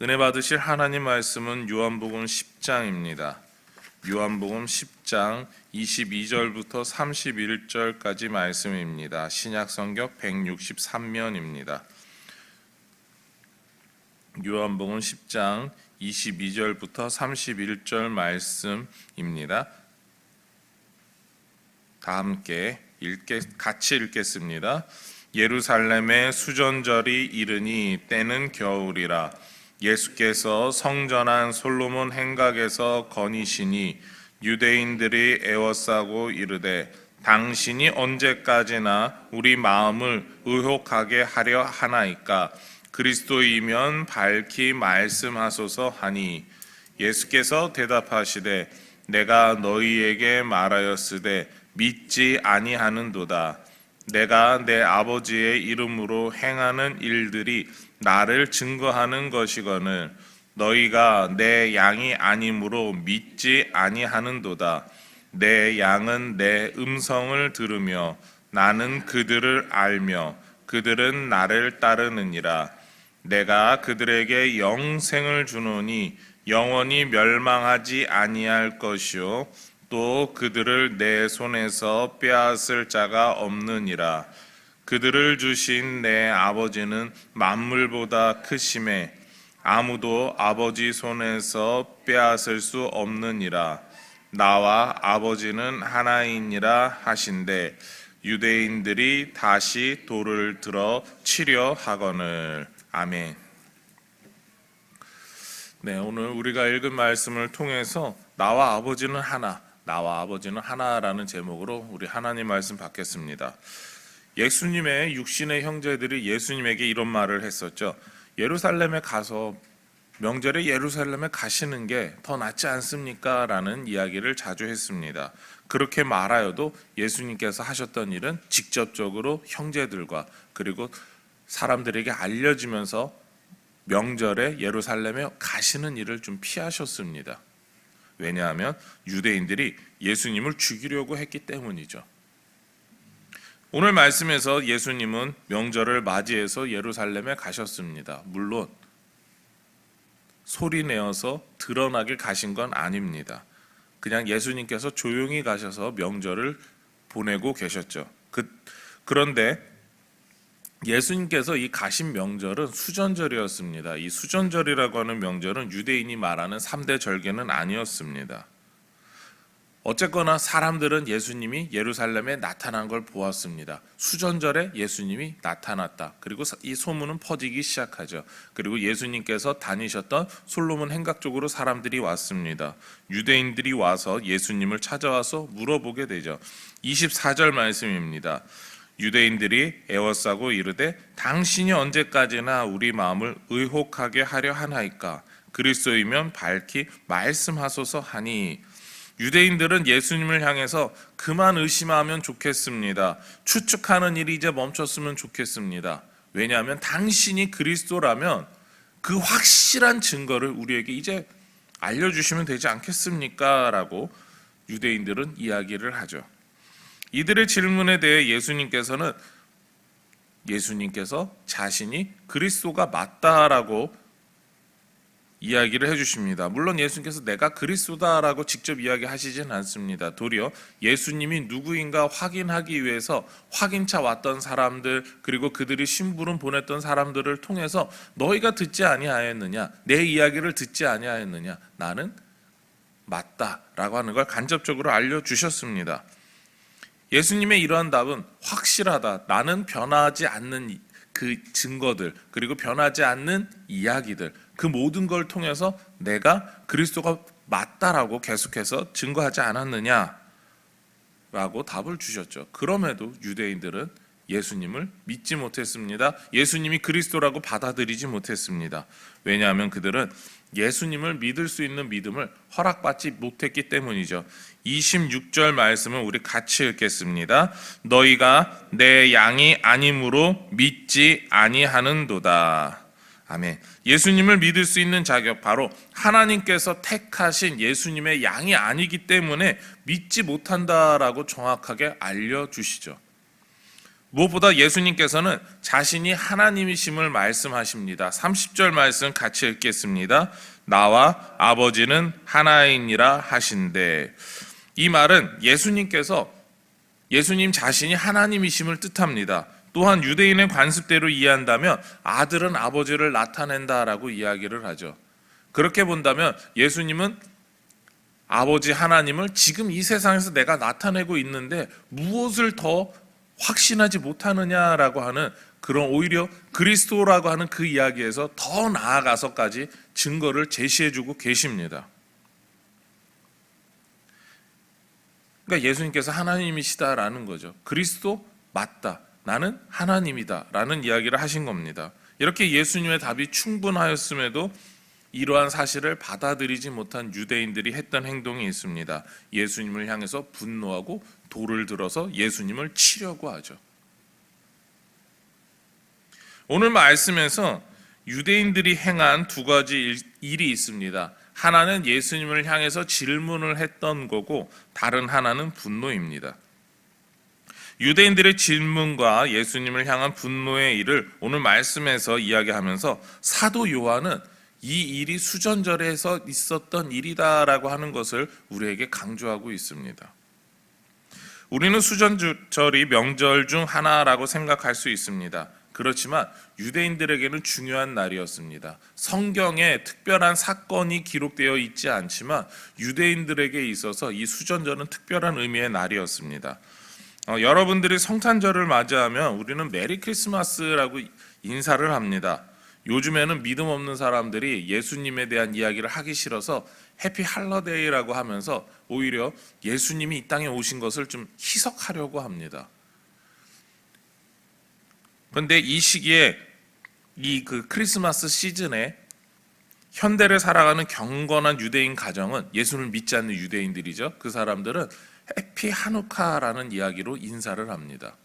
은혜 받으실 하나님 말씀은 요한복음 10장입니다. 요한복음 10장 22절부터 31절까지 말씀입니다. 신약성경 163면입니다. 요한복음 10장 22절부터 31절 말씀입니다. 다 함께 같이 읽겠습니다. 예루살렘에 수전절이 이르니 때는 겨울이라. 예수께서 성전한 솔로몬 행각에서 거니시니 유대인들이 애워싸고 이르되 당신이 언제까지나 우리 마음을 의혹하게 하려 하나이까? 그리스도이면 밝히 말씀하소서 하니, 예수께서 대답하시되 내가 너희에게 말하였으되 믿지 아니하는도다. 내가 내 아버지의 이름으로 행하는 일들이 나를 증거하는 것이거늘 너희가 내 양이 아니므로 믿지 아니하는도다. 내 양은 내 음성을 들으며 나는 그들을 알며 그들은 나를 따르느니라. 내가 그들에게 영생을 주노니 영원히 멸망하지 아니할 것이요 또 그들을 내 손에서 빼앗을 자가 없느니라. 그들을 주신 내 아버지는 만물보다 크심에 아무도 아버지 손에서 빼앗을 수 없느니라. 나와 아버지는 하나이니라 하신대 유대인들이 다시 돌을 들어 치려 하거늘. 아멘. 네, 오늘 우리가 읽은 말씀을 통해서 나와 아버지는 하나라는 제목으로 우리 하나님 말씀 받겠습니다. 예수님의 육신의 형제들이 예수님에게 이런 말을 했었죠. 예루살렘에 가서 명절에 예루살렘에 가시는 게 더 낫지 않습니까? 라는 이야기를 자주 했습니다. 그렇게 말하여도 예수님께서 하셨던 일은 직접적으로 형제들과 그리고 사람들에게 알려지면서 명절에 예루살렘에 가시는 일을 좀 피하셨습니다. 왜냐하면 유대인들이 예수님을 죽이려고 했기 때문이죠. 오늘 말씀에서 예수님은 명절을 맞이해서 예루살렘에 가셨습니다. 물론 소리 내어서 드러나길 가신 건 아닙니다. 그냥 예수님께서 조용히 가셔서 명절을 보내고 계셨죠. 그런데 예수님께서 이 가신 명절은 수전절이었습니다. 이 수전절이라고 하는 명절은 유대인이 말하는 3대 절개는 아니었습니다. 어쨌거나 사람들은 예수님이 예루살렘에 나타난 걸 보았습니다. 수전절에 예수님이 나타났다. 그리고 이 소문은 퍼지기 시작하죠. 그리고 예수님께서 다니셨던 솔로몬 행각 쪽으로 사람들이 왔습니다. 유대인들이 와서 예수님을 찾아와서 물어보게 되죠. 24절 말씀입니다. 유대인들이 애워싸고 이르되 당신이 언제까지나 우리 마음을 의혹하게 하려 하나이까? 그리스도이면 밝히 말씀하소서 하니, 유대인들은 예수님을 향해서 그만 의심하면 좋겠습니다. 추측하는 일이 이제 멈췄으면 좋겠습니다. 왜냐하면 당신이 그리스도라면 그 확실한 증거를 우리에게 이제 알려주시면 되지 않겠습니까? 라고 유대인들은 이야기를 하죠. 이들의 질문에 대해 예수님께서 자신이 그리스도가 맞다라고 이야기를 해주십니다. 물론 예수님께서 내가 그리스도다라고 직접 이야기하시진 않습니다. 도리어 예수님이 누구인가 확인하기 위해서 확인차 왔던 사람들, 그리고 그들이 심부름 보냈던 사람들을 통해서 너희가 듣지 아니하였느냐, 내 이야기를 듣지 아니하였느냐, 나는 맞다라고 하는 걸 간접적으로 알려주셨습니다. 예수님의 이러한 답은 확실하다. 나는 변하지 않는 그 증거들, 그리고 변하지 않는 이야기들, 그 모든 걸 통해서 내가 그리스도가 맞다라고 계속해서 증거하지 않았느냐라고 답을 주셨죠. 그럼에도 유대인들은 예수님을 믿지 못했습니다. 예수님이 그리스도라고 받아들이지 못했습니다. 왜냐하면 그들은 예수님을 믿을 수 있는 믿음을 허락받지 못했기 때문이죠. 26절 말씀을 우리 같이 읽겠습니다. 너희가 내 양이 아니므로 믿지 아니하는도다. 아멘. 예수님을 믿을 수 있는 자격, 바로 하나님께서 택하신 예수님의 양이 아니기 때문에 믿지 못한다라고 정확하게 알려주시죠. 무엇보다 예수님께서는 자신이 하나님이심을 말씀하십니다. 30절 말씀 같이 읽겠습니다. 나와 아버지는 하나이니라 하신대. 이 말은 예수님 자신이 하나님이심을 뜻합니다. 또한 유대인의 관습대로 이해한다면 아들은 아버지를 나타낸다라고 이야기를 하죠. 그렇게 본다면 예수님은 아버지 하나님을 지금 이 세상에서 내가 나타내고 있는데 무엇을 더 확신하지 못하느냐라고 하는 그런 오히려 그리스도라고 하는 그 이야기에서 더 나아가서까지 증거를 제시해주고 계십니다. 그러니까 예수님께서 하나님이시다라는 거죠. 그리스도 맞다. 나는 하나님이다라는 이야기를 하신 겁니다. 이렇게 예수님의 답이 충분하였음에도 이러한 사실을 받아들이지 못한 유대인들이 했던 행동이 있습니다. 예수님을 향해서 분노하고 돌을 들어서 예수님을 치려고 하죠. 오늘 말씀에서 유대인들이 행한 두 가지 일이 있습니다. 하나는 예수님을 향해서 질문을 했던 거고 다른 하나는 분노입니다. 유대인들의 질문과 예수님을 향한 분노의 일을 오늘 말씀에서 이야기하면서 사도 요한은 이 일이 수전절에서 있었던 일이다라고 하는 것을 우리에게 강조하고 있습니다. 우리는 수전절이 명절 중 하나라고 생각할 수 있습니다. 그렇지만 유대인들에게는 중요한 날이었습니다. 성경에 특별한 사건이 기록되어 있지 않지만 유대인들에게 있어서 이 수전절은 특별한 의미의 날이었습니다. 여러분들이 성탄절을 맞이하면 우리는 메리 크리스마스라고 인사를 합니다. 요즘에는 믿음 없는 사람들이 예수님에 대한 이야기를 하기 싫어서 해피 할러데이라고 하면서 오히려 예수님이 이 땅에 오신 것을 좀 희석하려고 합니다. 그런데 이 시기에 이 크리스마스 시즌에 현대를 살아가는 경건한 유대인 가정은 예수를 믿지 않는 유대인들이죠. 그 사람들은 해피 하누카라는 이야기로 인사를 합니다.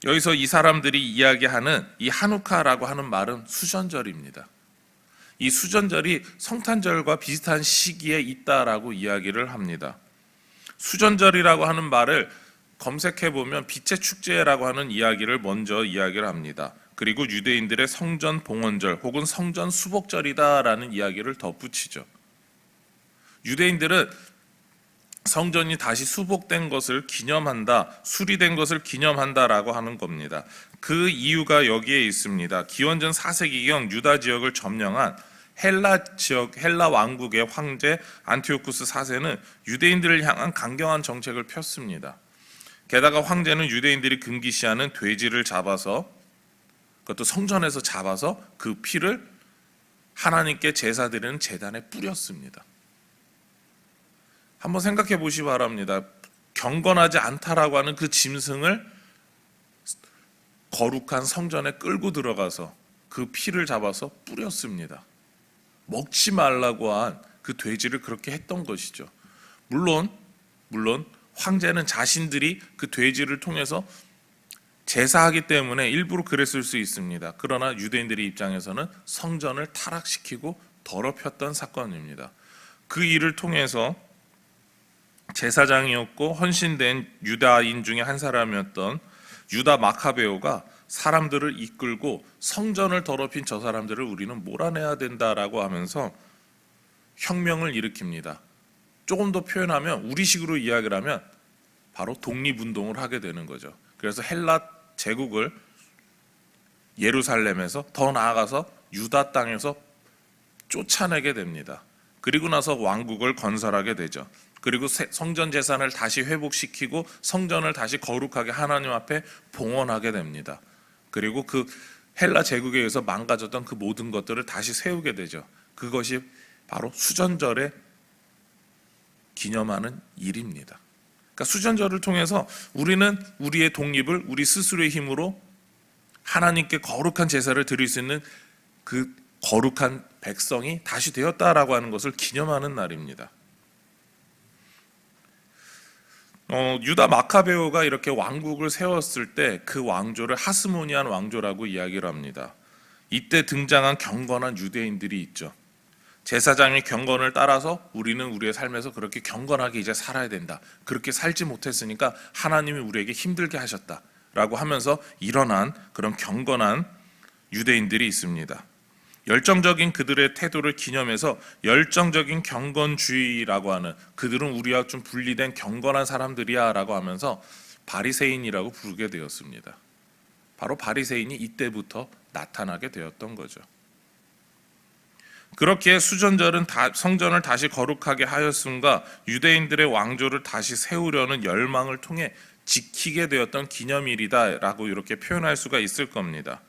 여기서 이 사람들이 이야기하는 이 하누카라고 하는 말은 수전절입니다. 이 수전절이 성탄절과 비슷한 시기에 있다라고 이야기를 합니다. 수전절이라고 하는 말을 검색해 보면 빛의 축제라고 하는 이야기를 먼저 이야기를 합니다. 그리고 유대인들의 성전 봉헌절 혹은 성전 수복절이다라는 이야기를 덧붙이죠. 유대인들은 성전이 다시 수복된 것을 기념한다, 수리된 것을 기념한다라고 하는 겁니다. 그 이유가 여기에 있습니다. 기원전 4세기경 유다 지역을 점령한 헬라 왕국의 황제 안티오쿠스 4세는 유대인들을 향한 강경한 정책을 폈습니다. 게다가 황제는 유대인들이 금기시하는 돼지를 잡아서, 그것도 성전에서 잡아서 그 피를 하나님께 제사 드리는 제단에 뿌렸습니다. 한번 생각해 보시기 바랍니다. 경건하지 않다라고 하는 그 짐승을 거룩한 성전에 끌고 들어가서 그 피를 잡아서 뿌렸습니다. 먹지 말라고 한 그 돼지를 그렇게 했던 것이죠. 물론 황제는 자신들이 그 돼지를 통해서 제사하기 때문에 일부러 그랬을 수 있습니다. 그러나 유대인들의 입장에서는 성전을 타락시키고 더럽혔던 사건입니다. 그 일을 통해서 제사장이었고 헌신된 유다인 중에 한 사람이었던 유다 마카베오가 사람들을 이끌고 성전을 더럽힌 저 사람들을 우리는 몰아내야 된다라고 하면서 혁명을 일으킵니다. 조금 더 표현하면 우리식으로 이야기를 하면 바로 독립운동을 하게 되는 거죠. 그래서 헬라 제국을 예루살렘에서 더 나아가서 유다 땅에서 쫓아내게 됩니다. 그리고 나서 왕국을 건설하게 되죠. 그리고 성전 재산을 다시 회복시키고 성전을 다시 거룩하게 하나님 앞에 봉헌하게 됩니다. 그리고 그 헬라 제국에 의해서 망가졌던 그 모든 것들을 다시 세우게 되죠. 그것이 바로 수전절에 기념하는 일입니다. 그러니까 수전절을 통해서 우리는 우리의 독립을 우리 스스로의 힘으로 하나님께 거룩한 제사를 드릴 수 있는 그 거룩한 백성이 다시 되었다라고 하는 것을 기념하는 날입니다. 유다 마카베오가 이렇게 왕국을 세웠을 때 그 왕조를 하스모니안 왕조라고 이야기를 합니다. 이때 등장한 경건한 유대인들이 있죠. 제사장의 경건을 따라서 우리는 우리의 삶에서 그렇게 경건하게 이제 살아야 된다. 그렇게 살지 못했으니까 하나님이 우리에게 힘들게 하셨다. 라고 하면서 일어난 그런 경건한 유대인들이 있습니다. 열정적인 그들의 태도를 기념해서 열정적인 경건주의라고 하는, 그들은 우리와 좀 분리된 경건한 사람들이야 라고 하면서 바리새인이라고 부르게 되었습니다. 바로 바리새인이 이때부터 나타나게 되었던 거죠. 그렇게 수전절은 성전을 다시 거룩하게 하였음과 유대인들의 왕조를 다시 세우려는 열망을 통해 지키게 되었던 기념일이다라고 이렇게 표현할 수가 있을 겁니다.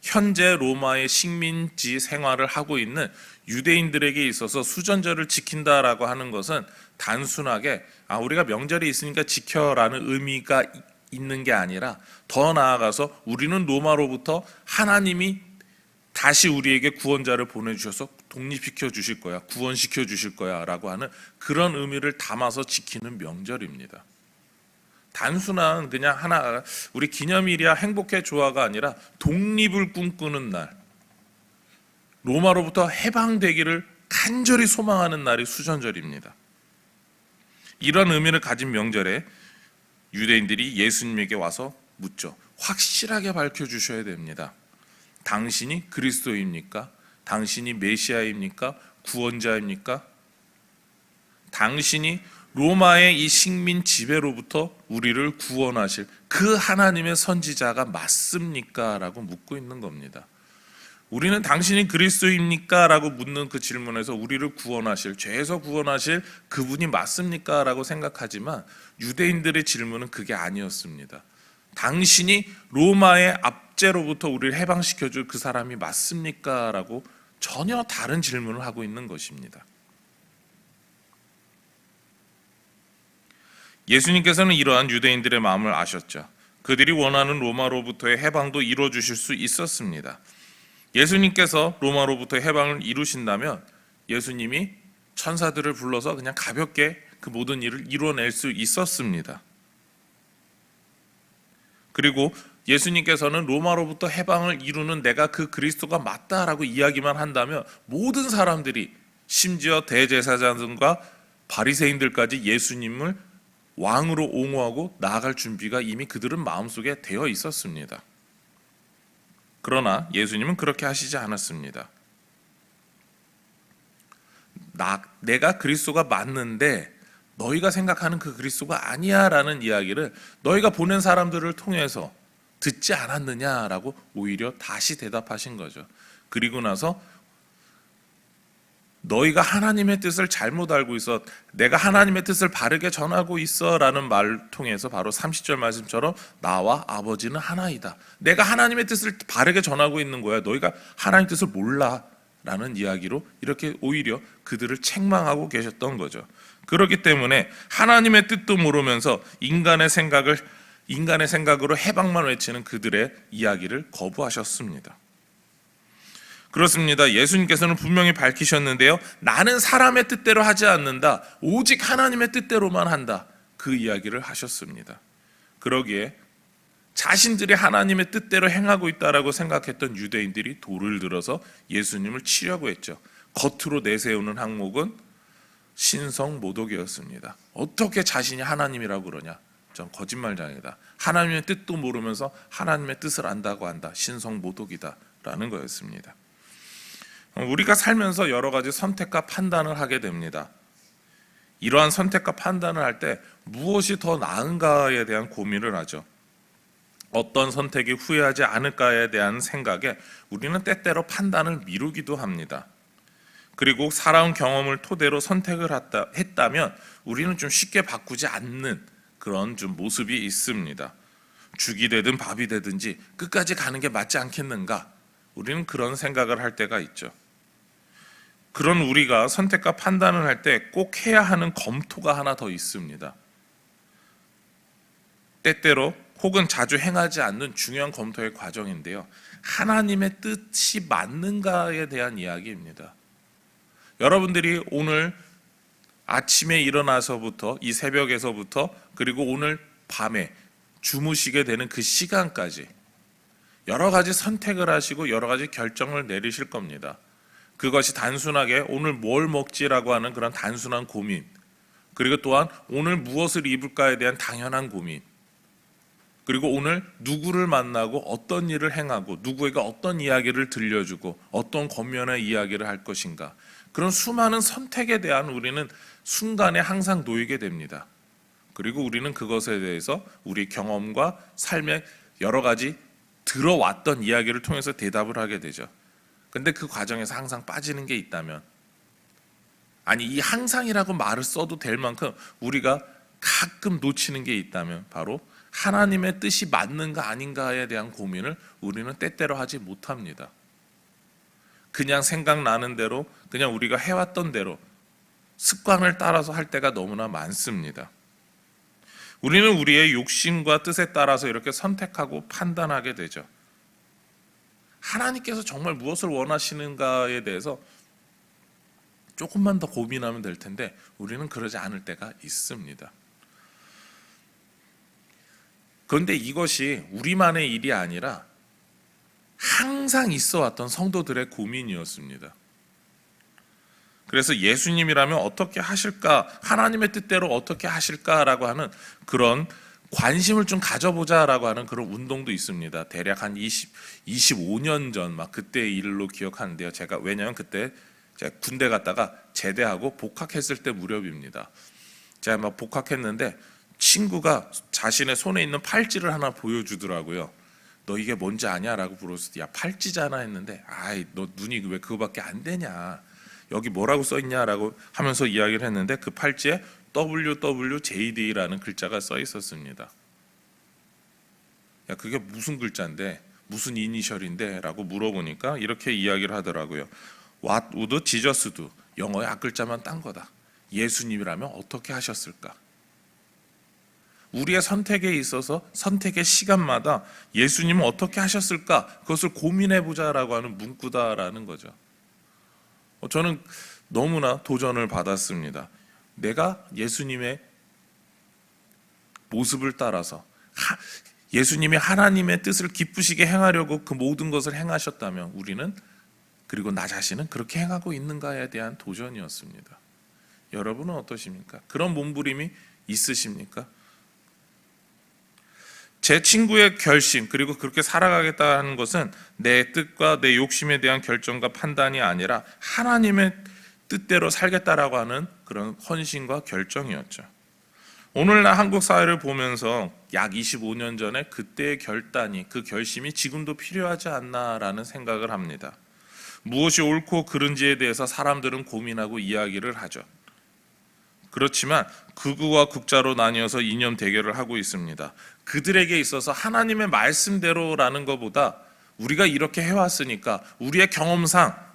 현재 로마의 식민지 생활을 하고 있는 유대인들에게 있어서 수전절을 지킨다라고 하는 것은 단순하게 우리가 명절이 있으니까 지켜라는 의미가 있는 게 아니라, 더 나아가서 우리는 로마로부터 하나님이 다시 우리에게 구원자를 보내주셔서 독립시켜 주실 거야, 구원시켜 주실 거야 라고 하는 그런 의미를 담아서 지키는 명절입니다. 단순한 그냥 하나 우리 기념일이야 행복해 좋아가 아니라 독립을 꿈꾸는 날, 로마로부터 해방되기를 간절히 소망하는 날이 수전절입니다. 이런 의미를 가진 명절에 유대인들이 예수님에게 와서 묻죠. 확실하게 밝혀주셔야 됩니다. 당신이 그리스도입니까? 당신이 메시아입니까? 구원자입니까? 당신이 로마의 이 식민 지배로부터 우리를 구원하실 그 하나님의 선지자가 맞습니까? 라고 묻고 있는 겁니다. 우리는 당신이 그리스도입니까? 라고 묻는 그 질문에서 우리를 구원하실, 죄에서 구원하실 그분이 맞습니까? 라고 생각하지만 유대인들의 질문은 그게 아니었습니다. 당신이 로마의 압제로부터 우리를 해방시켜줄 그 사람이 맞습니까? 라고 전혀 다른 질문을 하고 있는 것입니다. 예수님께서는 이러한 유대인들의 마음을 아셨죠. 그들이 원하는 로마로부터의 해방도 이루어 주실 수 있었습니다. 예수님께서 로마로부터 해방을 이루신다면 예수님이 천사들을 불러서 그냥 가볍게 그 모든 일을 이루어낼 수 있었습니다. 그리고 예수님께서는 로마로부터 해방을 이루는 내가 그 그리스도가 맞다라고 이야기만 한다면 모든 사람들이, 심지어 대제사장들과 바리새인들까지 예수님을 왕으로 옹호하고 나아갈 준비가 이미 그들은 마음속에 되어 있었습니다. 그러나 예수님은 그렇게 하시지 않았습니다. 내가 그리스도가 맞는데 너희가 생각하는 그 그리스도가 아니야 라는 이야기를 너희가 보낸 사람들을 통해서 듣지 않았느냐라고 오히려 다시 대답하신 거죠. 그리고 나서 너희가 하나님의 뜻을 잘못 알고 있어, 내가 하나님의 뜻을 바르게 전하고 있어 라는 말을 통해서 바로 30절 말씀처럼 나와 아버지는 하나이다, 내가 하나님의 뜻을 바르게 전하고 있는 거야, 너희가 하나님의 뜻을 몰라 라는 이야기로 이렇게 오히려 그들을 책망하고 계셨던 거죠. 그렇기 때문에 하나님의 뜻도 모르면서 인간의 생각으로 해방만 외치는 그들의 이야기를 거부하셨습니다. 그렇습니다. 예수님께서는 분명히 밝히셨는데요, 나는 사람의 뜻대로 하지 않는다, 오직 하나님의 뜻대로만 한다, 그 이야기를 하셨습니다. 그러기에 자신들이 하나님의 뜻대로 행하고 있다라고 생각했던 유대인들이 돌을 들어서 예수님을 치려고 했죠. 겉으로 내세우는 항목은 신성모독이었습니다. 어떻게 자신이 하나님이라고 그러냐, 전 거짓말장이다, 하나님의 뜻도 모르면서 하나님의 뜻을 안다고 한다, 신성모독이다 라는 거였습니다. 우리가 살면서 여러 가지 선택과 판단을 하게 됩니다. 이러한 선택과 판단을 할 때 무엇이 더 나은가에 대한 고민을 하죠. 어떤 선택이 후회하지 않을까에 대한 생각에 우리는 때때로 판단을 미루기도 합니다. 그리고 살아온 경험을 토대로 선택을 했다면 우리는 좀 쉽게 바꾸지 않는 그런 좀 모습이 있습니다. 죽이 되든 밥이 되든지 끝까지 가는 게 맞지 않겠는가, 우리는 그런 생각을 할 때가 있죠. 그런 우리가 선택과 판단을 할 때 꼭 해야 하는 검토가 하나 더 있습니다. 때때로 혹은 자주 행하지 않는 중요한 검토의 과정인데요, 하나님의 뜻이 맞는가에 대한 이야기입니다. 여러분들이 오늘 아침에 일어나서부터, 이 새벽에서부터, 그리고 오늘 밤에 주무시게 되는 그 시간까지 여러 가지 선택을 하시고 여러 가지 결정을 내리실 겁니다. 그것이 단순하게 오늘 뭘 먹지라고 하는 그런 단순한 고민, 그리고 또한 오늘 무엇을 입을까에 대한 당연한 고민, 그리고 오늘 누구를 만나고 어떤 일을 행하고 누구에게 어떤 이야기를 들려주고 어떤 겉면의 이야기를 할 것인가, 그런 수많은 선택에 대한 우리는 순간에 항상 놓이게 됩니다. 그리고 우리는 그것에 대해서 우리 경험과 삶의 여러 가지 들어왔던 이야기를 통해서 대답을 하게 되죠. 근데 그 과정에서 항상 빠지는 게 있다면, 아니 이 항상이라고 말을 써도 될 만큼 우리가 가끔 놓치는 게 있다면 바로 하나님의 뜻이 맞는가 아닌가에 대한 고민을 우리는 때때로 하지 못합니다. 그냥 생각나는 대로, 그냥 우리가 해왔던 대로 습관을 따라서 할 때가 너무나 많습니다. 우리는 우리의 욕심과 뜻에 따라서 이렇게 선택하고 판단하게 되죠. 하나님께서 정말 무엇을 원하시는가에 대해서 조금만 더 고민하면 될 텐데 우리는 그러지 않을 때가 있습니다. 그런데 이것이 우리만의 일이 아니라 항상 있어 왔던 성도들의 고민이었습니다. 그래서 예수님이라면 어떻게 하실까, 하나님의 뜻대로 어떻게 하실까라고 하는 그런 관심을 좀 가져보자라고 하는 그런 운동도 있습니다. 대략 한 25년 전 막 그때의 일로 기억하는데요. 왜냐하면 그때 제가 군대 갔다가 제대하고 복학했을 때 무렵입니다. 제가 막 복학했는데 친구가 자신의 손에 있는 팔찌를 하나 보여주더라고요. 너 이게 뭔지 아냐라고 물었을 때, 야 팔찌잖아 했는데, 아이 너 눈이 왜 그거밖에 안 되냐, 여기 뭐라고 써 있냐라고 하면서 이야기를 했는데 그 팔찌에 WWJD라는 글자가 써 있었습니다. 야 그게 무슨 글자인데, 무슨 이니셜인데 라고 물어보니까 이렇게 이야기를 하더라고요. What would Jesus do? 영어의 앞글자만 딴 거다. 예수님이라면 어떻게 하셨을까? 우리의 선택에 있어서 선택의 시간마다 예수님은 어떻게 하셨을까? 그것을 고민해보자라고 하는 문구다라는 거죠. 저는 너무나 도전을 받았습니다. 내가 예수님의 모습을 따라서 예수님이 하나님의 뜻을 기쁘시게 행하려고 그 모든 것을 행하셨다면 우리는, 그리고 나 자신은 그렇게 행하고 있는가에 대한 도전이었습니다. 여러분은 어떠십니까? 그런 몸부림이 있으십니까? 제 친구의 결심, 그리고 그렇게 살아가겠다는 것은 내 뜻과 내 욕심에 대한 결정과 판단이 아니라 하나님의 뜻대로 살겠다라고 하는 그런 헌신과 결정이었죠. 오늘날 한국 사회를 보면서 약 25년 전에 그때의 결단이, 그 결심이 지금도 필요하지 않나라는 생각을 합니다. 무엇이 옳고 그른지에 대해서 사람들은 고민하고 이야기를 하죠. 그렇지만 극우와 국자로 나뉘어서 이념 대결을 하고 있습니다. 그들에게 있어서 하나님의 말씀대로라는 것보다 우리가 이렇게 해왔으니까 우리의 경험상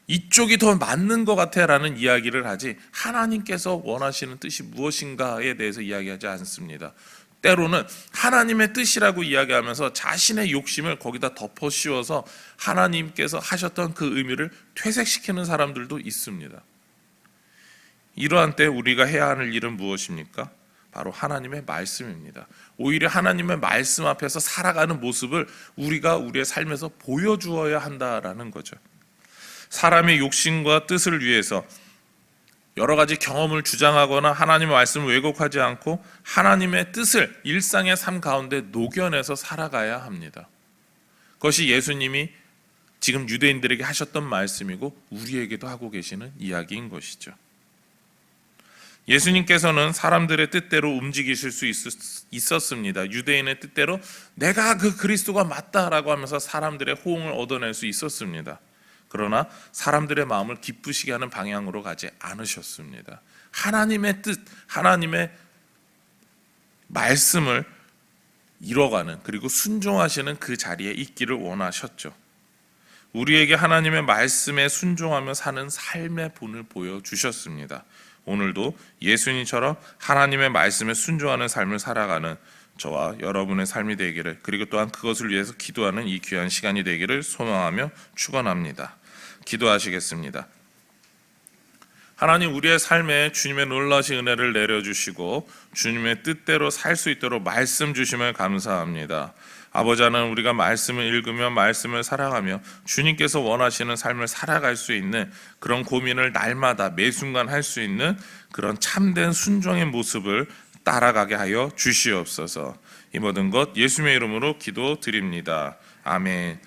이쪽이 더 맞는 것 같아라는 이야기를 하지, 하나님께서 원하시는 뜻이 무엇인가에 대해서 이야기하지 않습니다. 때로는 하나님의 뜻이라고 이야기하면서 자신의 욕심을 거기다 덮어 씌워서 하나님께서 하셨던 그 의미를 퇴색시키는 사람들도 있습니다. 이러한 때 우리가 해야 하는 일은 무엇입니까? 바로 하나님의 말씀입니다. 오히려 하나님의 말씀 앞에서 살아가는 모습을 우리가 우리의 삶에서 보여주어야 한다라는 거죠. 사람의 욕심과 뜻을 위해서 여러 가지 경험을 주장하거나 하나님의 말씀을 왜곡하지 않고 하나님의 뜻을 일상의 삶 가운데 녹여내서 살아가야 합니다. 그것이 예수님이 지금 유대인들에게 하셨던 말씀이고 우리에게도 하고 계시는 이야기인 것이죠. 예수님께서는 사람들의 뜻대로 움직이실 수 있었습니다. 유대인의 뜻대로 내가 그 그리스도가 맞다라고 하면서 사람들의 호응을 얻어낼 수 있었습니다. 그러나 사람들의 마음을 기쁘시게 하는 방향으로 가지 않으셨습니다. 하나님의 뜻, 하나님의 말씀을 이뤄가는, 그리고 순종하시는 그 자리에 있기를 원하셨죠. 우리에게 하나님의 말씀에 순종하며 사는 삶의 본을 보여주셨습니다. 오늘도 예수님처럼 하나님의 말씀에 순종하는 삶을 살아가는 저와 여러분의 삶이 되기를, 그리고 또한 그것을 위해서 기도하는 이 귀한 시간이 되기를 소망하며 축원합니다. 기도하시겠습니다. 하나님, 우리의 삶에 주님의 놀라신 은혜를 내려주시고 주님의 뜻대로 살 수 있도록 말씀 주심을 감사합니다. 아버지 하나님, 우리가 말씀을 읽으며 말씀을 살아가며 주님께서 원하시는 삶을 살아갈 수 있는 그런 고민을 날마다 매 순간 할 수 있는 그런 참된 순종의 모습을 따라가게 하여 주시옵소서. 이 모든 것 예수님의 이름으로 기도드립니다. 아멘.